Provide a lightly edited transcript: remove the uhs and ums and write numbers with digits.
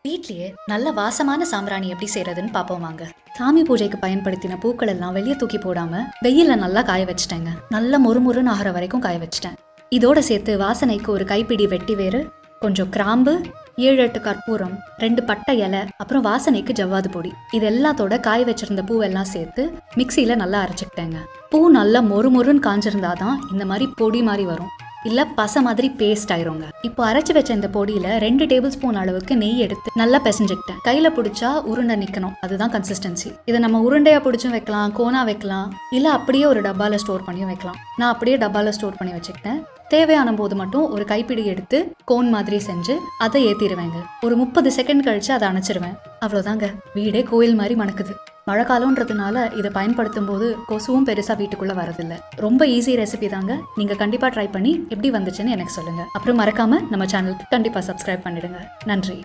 வீட்லயே நல்ல வாசமான சாம்பிராணி எப்படி செய்யறதுன்னு பாப்போம் வாங்க. சாமி பூஜைக்கு பயன்படுத்தின பூக்கள் எல்லாம் வெளியே தூக்கி போடாம வெயில நல்லா காய வச்சுட்டேங்க. நல்ல மொறுமொறுன்னு ஆகிற வரைக்கும் காய வச்சுட்டேன். இதோட சேர்த்து வாசனைக்கு ஒரு கைப்பிடி வெட்டி வேறு, கொஞ்சம் கிராம்பு, 7-8 கற்பூரம், 2 பட்டை இலை, அப்புறம் வாசனைக்கு ஜவ்வாது பொடி, இது எல்லாத்தோட காய வச்சிருந்த பூவெல்லாம் சேர்த்து மிக்சியில நல்லா அரைச்சிக்கிட்டேங்க. பூ நல்லா மொறுமொறுன்னு காஞ்சிருந்தாதான் இந்த மாதிரி பொடி மாதிரி வரும், இல்ல பசை மாதிரி பேஸ்ட் ஆயிருங்க. இப்போ அரைச்சு வச்ச இந்த பொடியில 2 டேபிள் ஸ்பூன் அளவுக்கு நெய் எடுத்து நல்லா பிசைஞ்சுக்கிட்டேன். கையில பிடிச்சா உருண்டை நிக்கணும், அதுதான் கன்சிஸ்டன்சி. இதை நம்ம உருண்டையா பிடிச்சும் வைக்கலாம், கோனா வைக்கலாம், இல்ல அப்படியே ஒரு டப்பால ஸ்டோர் பண்ணியும் வைக்கலாம். நான் அப்படியே டப்பால ஸ்டோர் பண்ணி வச்சுக்கிட்டேன். தேவையான போது மட்டும் ஒரு கைப்பிடி எடுத்து கோன் மாதிரி செஞ்சு அதை ஏத்திடுவேங்க. ஒரு 30 செகண்ட் கழிச்சு அதை அணைச்சிருவேன். அவ்வளோதாங்க, வீடே கோயில் மாதிரி மணக்குது. மழை காலம்ன்றதுனால இதை பயன்படுத்தும் போது கொசுவும் பெருசா வீட்டுக்குள்ள வரதில்லை. ரொம்ப ஈஸி ரெசிபி தாங்க. நீங்க கண்டிப்பா ட்ரை பண்ணி எப்படி வந்துச்சுன்னு எனக்கு சொல்லுங்க. அப்புறம் மறக்காம நம்ம சேனலுக்கு கண்டிப்பா சப்ஸ்கிரைப் பண்ணிடுங்க. நன்றி.